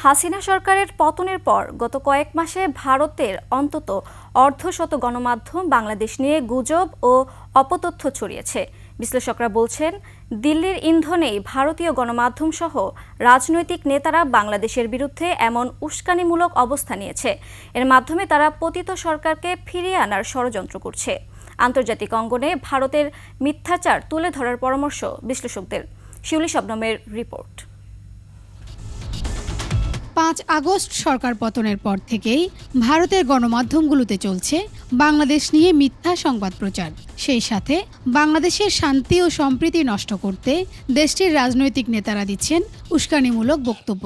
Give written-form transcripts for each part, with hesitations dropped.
হাসিনা সরকারের পতনের পর গত কয়েক মাসে ভারতের অন্তত অর্ধশত গণমাধ্যম বাংলাদেশ নিয়ে গুজব ও অপতথ্য ছড়িয়েছে। বিশ্লেষকরা বলছেন, দিল্লির ইন্ধনেই ভারতীয় গণমাধ্যম সহ রাজনৈতিক নেতারা বাংলাদেশের বিরুদ্ধে এমন উস্কানিমূলক অবস্থা নিয়েছে। এর মাধ্যমে তারা পতিত সরকারকে ফিরিয়ে আনার ষড়যন্ত্র করছে। আন্তর্জাতিক অঙ্গনে ভারতের মিথ্যাচার তুলে ধরার পরামর্শ বিশ্লেষকদের। শিউলি শবনমের রিপোর্ট। ৫ আগস্ট সরকার পতনের পর থেকেই ভারতের গণমাধ্যমগুলোতে চলছে বাংলাদেশ নিয়ে মিথ্যা সংবাদ প্রচার। সেই সাথে বাংলাদেশের শান্তি ও সম্প্রীতি নষ্ট করতে দেশটির রাজনৈতিক নেতারা দিচ্ছেন উস্কানিমূলক বক্তব্য।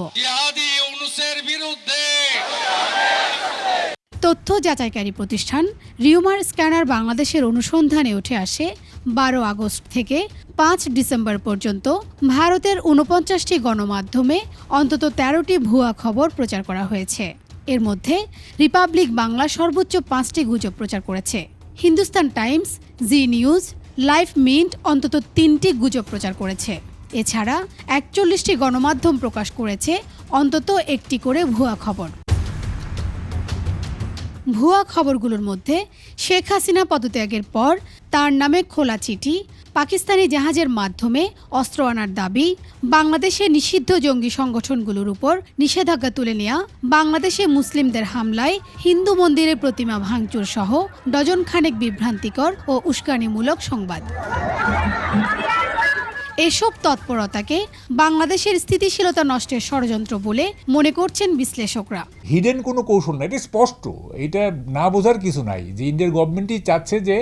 তথ্য যাচাইকারী প্রতিষ্ঠান রিউমার স্ক্যানার বাংলাদেশের অনুসন্ধানে উঠে আসে ১২ আগস্ট থেকে ৫ ডিসেম্বর পর্যন্ত ভারতের ৪৯টি গণমাধ্যমে অন্তত ১৩টি ভুয়া খবর প্রচার করা হয়েছে। এর মধ্যে রিপাবলিক বাংলা সর্বোচ্চ ৫টি গুজব প্রচার করেছে। হিন্দুস্তান টাইমস, জি নিউজ, লাইফ মিন্ট অন্তত ৩টি গুজব প্রচার করেছে। এছাড়া ৪১টি গণমাধ্যম প্রকাশ করেছে অন্তত একটি করে ভুয়া খবর। ভুয়া খবরগুলোর মধ্যে শেখ হাসিনা পদত্যাগের পর তার নামে খোলা চিঠি, পাকিস্তানি জাহাজের মাধ্যমে অস্ত্র আনার দাবি, বাংলাদেশে নিষিদ্ধ জঙ্গি সংগঠনগুলোর উপর নিষেধাজ্ঞা তুলে নেওয়া, বাংলাদেশে মুসলিমদের হামলায় হিন্দু মন্দিরের প্রতিমা ভাঙচুর সহ ডজন খানেক বিভ্রান্তিকর ও উস্কানিমূলক সংবাদ। এসব তৎপরতাকে বাংলাদেশের স্থিতিশীলতা নষ্টের ষড়যন্ত্র বলে মনে করছেন বিশ্লেষকরা। হিডেন কোনো কৌশল না, এটা স্পষ্ট, এটা না বোঝার কিছু নাই যে ইন্ডিয়ার গভর্নমেন্টই চাচ্ছে যে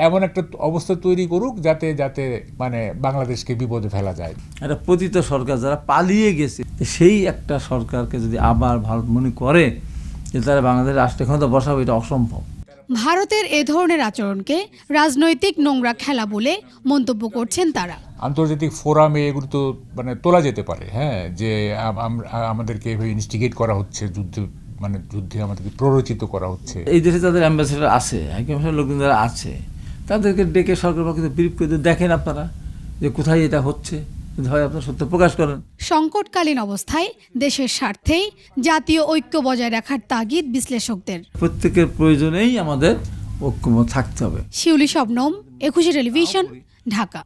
এমন একটা অবস্থা তৈরি করুক যাতে মানে বাংলাদেশকে বিপদে ফেলা যায়। একটা পতিত সরকার যারা পালিয়ে গেছে, সেই একটা সরকারকে যদি আবার ভারত মনে করে যে তারা বাংলাদেশের রাষ্ট্রীয় ক্ষমতা বসাবে, এটা অসম্ভব। ভারতের এ ধরনের আচরণকে রাজনৈতিক নোংরা খেলা বলে মন্তব্য করছেন তারা। আন্তর্জাতিক ফোরামে এগুলো তো মানে তোলা যেতে পারে, হ্যাঁ, যে আমাদেরকে এভাবে ইনস্টিগেট করা হচ্ছে, যুদ্ধে আমাদেরকে প্ররোচিত করা হচ্ছে। এই দেশে তাদের অ্যাম্বাসেডার আছে, হাইকমিশনের লোকজন যারা আছে, তাদেরকে ডেকে সরকার পক্ষে ব্রিফ করে দেখেন আপনারা যে কোথায় এটা হচ্ছে, হয় আপনারা সত্য প্রকাশ করেন। সংকটকালীন অবস্থায় দেশের স্বার্থেই জাতীয় ঐক্য বজায় রাখার তাগিদ বিশ্লেষকদের। প্রত্যেকের প্রয়োজনেই আমাদের ঐক্যমত থাকতে হবে। শিউলি শবনম, একুশে টেলিভিশন, ঢাকা।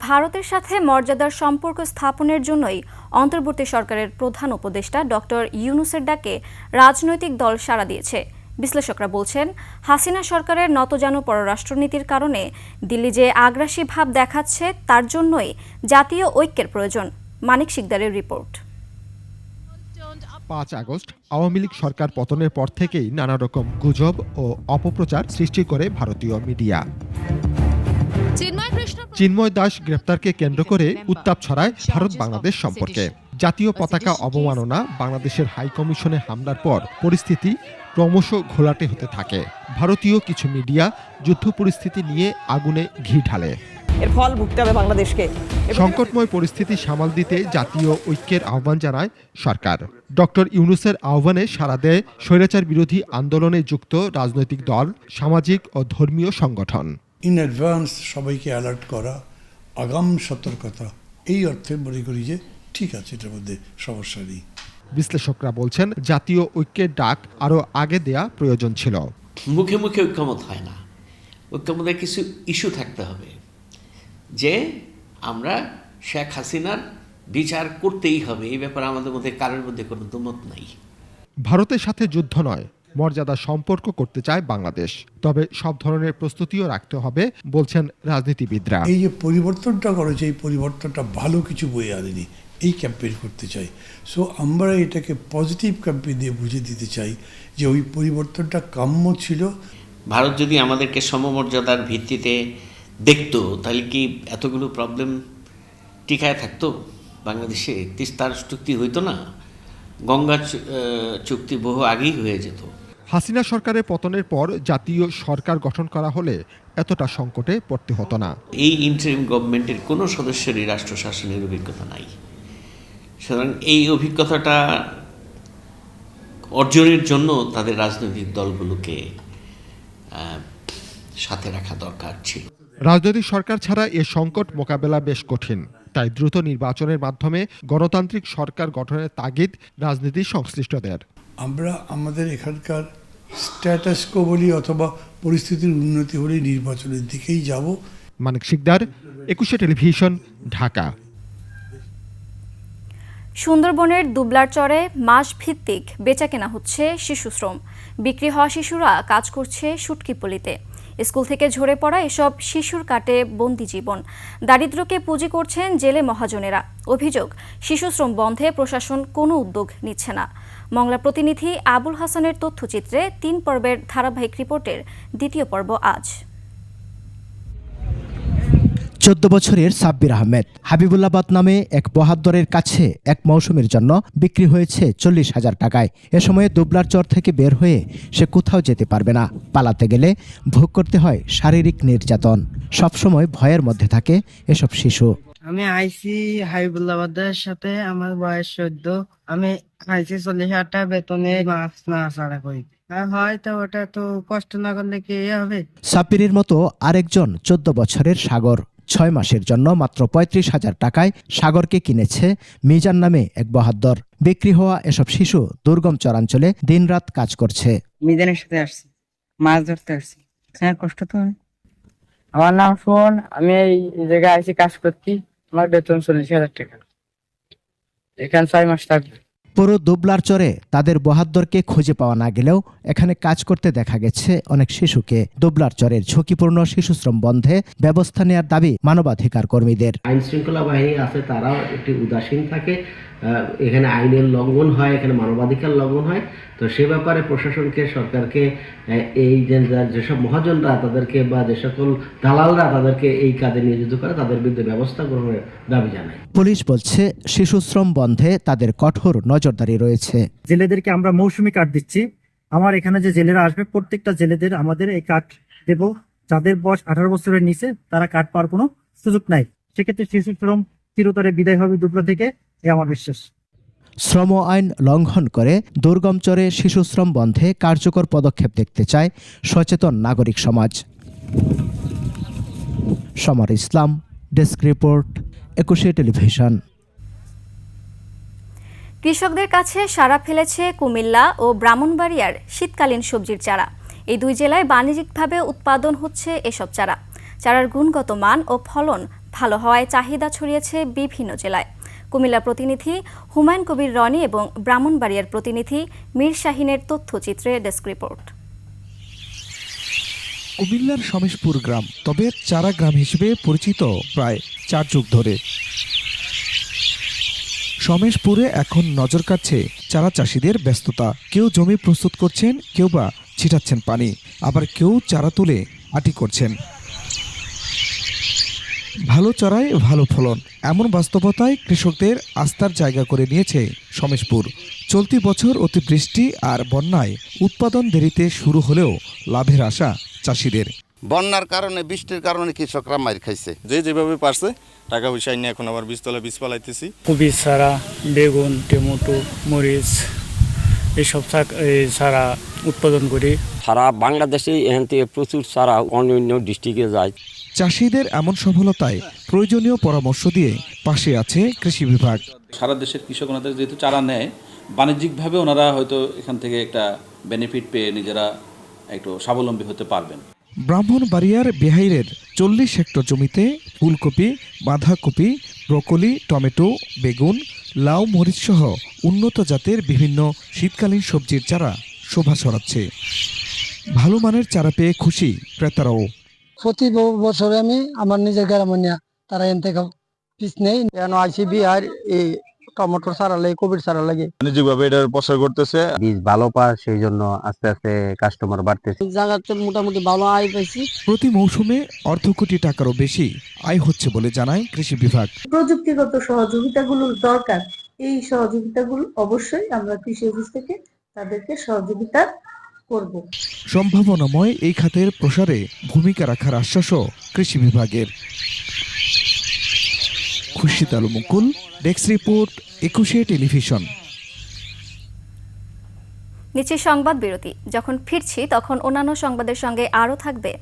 ভারতের সাথে মর্যাদার সম্পর্ক স্থাপনের জন্যই অন্তর্বর্তী সরকারের প্রধান উপদেষ্টা ডক্টর ইউনূসের ডাকে রাজনৈতিক দল সাড়া দিয়েছে। বিশ্লেষকরা বলছেন, হাসিনা সরকারের নতজানু পররাষ্ট্রনীতির কারণে দিল্লি যে আগ্রাসী ভাব দেখাচ্ছে, তার জন্যই জাতীয় ঐক্যের প্রয়োজন। মানিক শিকদারের রিপোর্ট। ৫ আগস্ট আওয়ামী লীগ সরকার পতনের পর থেকেই নানা রকম গুজব ও অপপ্রচার সৃষ্টি করে ভারতীয় মিডিয়া। চিন্ময় দাস গ্রেপ্তারকে কেন্দ্র করে উত্তাপ ছড়ায় ভারত বাংলাদেশ সম্পর্কে। জাতীয় পতাকা অবমাননা, বাংলাদেশের হাইকমিশনে হামলার পর পরিস্থিতি ক্রমশ ঘোলাটে হতে থাকে। ভারতীয় কিছু মিডিয়া যুদ্ধ পরিস্থিতি নিয়ে আগুনে ঘি ঢালে। এর ফল ভুগতে হবে বাংলাদেশকে। সংকটময় পরিস্থিতি সামাল দিতে জাতীয় ঐক্যের আহ্বান জানায় সরকার। ডক্টর ইউনূসের আহ্বানে সাড়া দেয় স্বৈরাচার বিরোধী আন্দোলনে যুক্ত রাজনৈতিক দল, সামাজিক ও ধর্মীয় সংগঠন। ইন অ্যাডভান্স সবাইকে অ্যালার্ট করা, আগাম সতর্কতা, এই অর্থে মনে করি যে ঠিক আছে, এটার মধ্যে সমস্যা নেই। বিশ্লেষকরা বলছেন, জাতীয় ঐক্যের ডাক আরও আগে দেয়া প্রয়োজন ছিল। মুখে মুখে ঐক্যমত হয় না, ঐক্যমতের কিছু ইস্যু থাকতে হবে যে আমরা শেখ হাসিনার বিচার করতেই হবে, এই ব্যাপারে আমাদের মধ্যে কারোর মধ্যে কোনো দ্বিমত নাই। ভারতের সাথে যুদ্ধ নয়, মর্যাদা সম্পর্ক করতে চায় বাংলাদেশ, তবে সব ধরনের প্রস্তুতিও রাখতে হবে বলছেন রাজনীতিবিদরা। এই যে পরিবর্তনটা করেছে, এই পরিবর্তনটা ভালো কিছু বয়ে আনেনি, এই ক্যাম্পেইন করতে চাই। সো আমরা এটাকে পজিটিভ ক্যাম্পেইন দিয়ে বুঝে দিতে চাই যে ওই পরিবর্তনটা কাম্য ছিল। ভারত যদি আমাদেরকে সমমর্যাদার ভিত্তিতে দেখতো, তাহলে কি এতগুলো প্রবলেম টিকায় থাকতো? বাংলাদেশে তিস্তার চুক্তি হইতো না, গঙ্গা চুক্তি বহু আগেই হয়ে যেত। হাসিনা সরকারের পতনের পর জাতীয় সরকার গঠন করা হলে এতটা সংকটে পড়তে হতো না। এই ইন্টারিম গভর্নমেন্টের কোনো সদস্যেরই রাষ্ট্র শাসনের অভিজ্ঞতা নাই, সুতরাং এই অভিজ্ঞতাটা অর্জনের জন্য তাদের রাজনৈতিক দলগুলোকে সাথে রাখা দরকার ছিল। রাজনৈতিক সরকার ছাড়া এ সংকট মোকাবেলা বেশ কঠিন। তাই দ্রুত নির্বাচনের মাধ্যমে গণতান্ত্রিক সরকার গঠনের তাগিদ রাজনীতি সংশ্লিষ্টদের। আমরা আমাদের এখানকার স্ট্যাটাস কো বলি অথবা পরিস্থিতির উন্নতি হলে নির্বাচনের দিকেই যাব। মানিক শিকদার, 21 টেলিভিশন, ঢাকা। সুন্দরবনের দুবলারচরে মাসভিত্তিক বেচাকেনা হচ্ছে শিশুশ্রম। বিক্রি হওয়া শিশুরা কাজ করছে শুটকিপল্লিতে। স্কুল থেকে ঝরে পড়া এসব শিশুর কাটে বন্দি জীবন। দারিদ্র্যকে পুঁজি করছেন জেলে মহাজনেরা। অভিযোগ, শিশুশ্রম বন্ধে প্রশাসন কোনো উদ্যোগ নিচ্ছে না। মংলা প্রতিনিধি আবুল হাসানের তথ্যচিত্রে 3 পর্বের ধারাবাহিক রিপোর্টের দ্বিতীয় পর্ব আজ। 14 বছরের সাব্বির আহমেদ হাবিবুল্লাবাদ নামে এক বহাদ্দরের কাছে এক মৌসুমের জন্য বিক্রি হয়েছে 40,000 টাকায়। এ সময়ে দুবলারচর থেকে বের হয়ে সে কোথাও যেতে পারবে না। পালাতে গেলে ভোগ করতে হয় শারীরিক নির্যাতন। সবসময় ভয়ের মধ্যে থাকে এসব শিশু। আমি আইসি হাবিবুল্লাবাদের সাথে, আমার বয়স 14। আমি আইসি 40,000 টাকা বেতনে মাছ নাড়াচাড়া করি। হয়তো ওটা তো কষ্ট না করলে কি হবে। সাব্বিরের মতো আরেকজন 14 বছরের সাগর 6 মাসের জন্য মাত্র 35,000 টাকায় সাগরকে কিনেছে মিজান নামে এক বহাদ্দর। বিক্রি হওয়া এসব শিশু দুর্গম চরাঞ্চলে দিনরাত কাজ করছে। মিজানের সাথে আসছি, মাছ ধরতে আসছি। হ্যাঁ, কষ্ট তো হয়। আমার নাম শোন, আমি এই জায়গায় আইসি কাজ করছি। আমার বেতন 40,000 টাকা। এখানে 6 মাস থাকবে। পুরো দুবলারচরে তাদের বহাদ্দরকে খুঁজে পাওয়া না গেলেও এখানে কাজ করতে দেখা গেছে অনেক শিশুকে। দুবলারচরের ঝুঁকিপূর্ণ শিশুশ্রম বন্ধে ব্যবস্থা নেওয়ার দাবি মানবাধিকার কর্মীদের। আইন শৃঙ্খলা বাহিনী আছে, তারাও একটি উদাসীন থাকে। এখানে আইনের লঙ্ঘন হয়, এখানে মানবাধিকার লঙ্ঘন হয়। তো সে ব্যাপারে প্রশাসনকে, সরকারকে এই যেসব মহাজনরা তাদেরকে বা যে সকল দালালরা তাদেরকে এই কাজে নিয়োজিত করে তাদের বিরুদ্ধে ব্যবস্থা গ্রহণের দাবি জানায়। পুলিশ বলছে শিশুশ্রম বন্ধে তাদের কঠোর নজরদারি রয়েছে। জেলেদেরকে আমরা মৌসুমি কার্ড দিচ্ছি। আমার এখানে যে জেলেরা আসবে প্রত্যেকটা জেলেদের আমাদের এই কার্ড দেব। যাদের বয়স 18 বছরের নিচে তারা কার্ড পাওয়ার কোনো সুযোগ নাই। সেক্ষেত্রে শিশুশ্রম চিরতরে বিদায় হবে দুবলা থেকে, এ আমার বিশ্বাস। শ্রম আইন লঙ্ঘন করে দুর্গমচরে শিশুশ্রম বন্ধে কার্যকর পদক্ষেপ দেখতে চায় সচেতন নাগরিক সমাজ। সমর ইসলাম, ডেস্ক রিপোর্ট, 21 টেলিভিশন। কৃষকদের কাছে সাড়া ফেলেছে কুমিল্লা ও ব্রাহ্মণবাড়িয়ার শীতকালীন সবজির চারা। এই 2 জেলায় বাণিজ্যিকভাবে উৎপাদন হচ্ছে এসব চারা। চারার গুণগত মান ও ফলন ভালো হওয়ায় চাহিদা ছড়িয়েছে বিভিন্ন জেলায়। কুমিল্লা প্রতিনিধি হুমায়ুন কবির রনি এবং ব্রাহ্মণবাড়িয়ার প্রতিনিধি মীর শাহিনের তথ্যচিত্রে ডেস্ক রিপোর্ট। কুমিল্লার সমেশপুর গ্রাম, তবে চারা গ্রাম হিসেবে পরিচিত প্রায় 4 যুগ ধরে। সমেশপুরে এখন নজর কাটছে চারা চাষিদের ব্যস্ততা। কেউ জমি প্রস্তুত করছেন, কেউ বা ছিটাচ্ছেন পানি, আবার কেউ চারা তুলে আটি করছেন। ভালো চারায় ভালো ফলন, এমন বাস্তবতায় কৃষকদের আস্থার জায়গা করে নিয়েছে সমেশপুর। চলতি বছর অতিবৃষ্টি আর বন্যায় উৎপাদন দেরিতে শুরু হলেও লাভের আশা চাষিদের। বন্যার কারণে, বৃষ্টির কারণে কৃষকরা মার খাইছে। যেভাবে পারছে টাকা পয়সা নিয়ে এখন আবার বীজতলা বীজ পালাইতেছি। কবি চারা, বেগুন, টমেটো, মরিচ এইসব চারা উৎপাদন করি। সারা বাংলাদেশে এখান থেকে প্রচুর চারা অন্যান্য ডিস্ট্রিক্টে যায়। চাষিদের এমন সফলতায় প্রয়োজনীয় পরামর্শ দিয়ে পাশে আছে কৃষি বিভাগ। সারা দেশের কৃষক ওনাদের যেহেতু চারা নেয়, বাণিজ্যিকভাবে ওনারা হয়তো এখান থেকে একটা বেনিফিট পেয়ে নিজেরা একটু স্বাবলম্বী হতে পারবেন। ব্রাহ্মণবাড়িয়ার বেহাইরের 40 হেক্টর জমিতে ফুলকপি, বাঁধাকপি, ব্রকলি, টমেটো, বেগুন, লাউ, মরিচ সহ উন্নত জাতের বিভিন্ন শীতকালীন সবজির চারা শোভা ছড়াচ্ছে। ভালো মানের চারা পেয়ে খুশি ক্রেতারাও। প্রতি বছরে আমি আমার নিজের গ্রামে নিয়ে তারা এন থেকে পিস নেই। আইসিবি আর এই টমেটোর চারা লাগে, কবির চারা লাগে। বাণিজ্যিকভাবে এটার প্রসার করতেছে, বীজ ভালো পায়, সেই জন্য আস্তে আস্তে কাস্টমার বাড়তেছে। জায়গাতে মোটামুটি ভালো আয় পাইছি। প্রতি মৌসুমে অর্ধ কোটি টাকারও বেশি আয় হচ্ছে বলে জানায় কৃষি বিভাগ। প্রযুক্তিগত সহযোগিতাগুলো দরকার, এই সহযোগিতাগুলো অবশ্যই আমরা কৃষি অফিস থেকে তাদেরকে সহযোগিতা করব। সম্ভাবনাময় এই খাতের প্রসারে ভূমিকা রাখার আশ্বাসও কৃষি বিভাগের। খুরশিদ আলম মুকুল, ডেস্ক রিপোর্ট, 21 টেলিভিশন। নিচে সংবাদ বিরতি। যখন ফিরছি তখন অন্যান্য সংবাদের সঙ্গে আরও থাকবে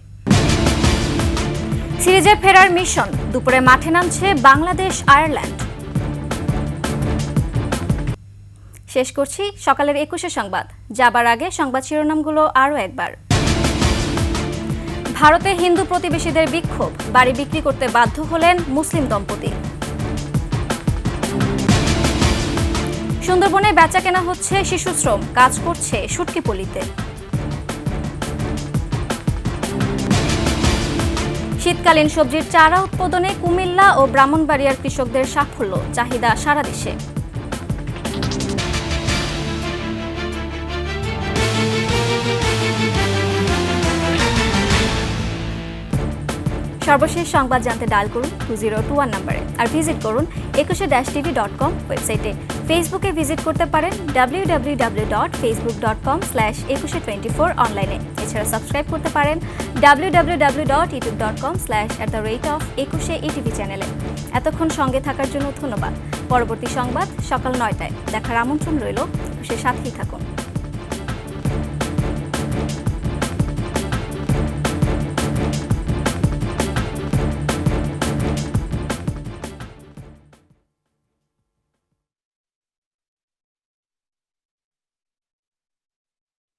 সিরিজে ফেরার মিশন, দুপুরে মাঠে নামছে বাংলাদেশ আয়ারল্যান্ড। শেষ করছি সকালের 21 সংবাদ। যাবার আগে সংবাদ শিরোনামগুলো আরও একবার। ভারতে হিন্দু প্রতিবেশীদের বিক্ষোভ, বাড়ি বিক্রি করতে বাধ্য হলেন মুসলিম দম্পতি। সুন্দরবনে বেচাকেনা হচ্ছে শিশু শ্রম, কাজ করছে শুটকিপল্লিতে। শীতকালীন সবজির চারা উৎপাদনে কুমিল্লা ও ব্রাহ্মণবাড়িয়ার কৃষকদের সাফল্য, চাহিদা সারা দেশে। সর্বশেষ সংবাদ জানতে ডায়াল করুন 2021 নম্বরে আর ভিজিট করুন 21-tv.com ওয়েবসাইটে। ফেসবুকে ভিজিট করতে পারেন www.facebook.com/2124 অনলাইনে। এছাড়া সাবস্ক্রাইব করতে পারেন www.youtube.com/@21etv চ্যানেলে। এতক্ষণ সঙ্গে থাকার জন্য ধন্যবাদ। পরবর্তী সংবাদ সকাল 9টায় দেখার আমন্ত্রণ রইল। সে সাথেই থাকুন।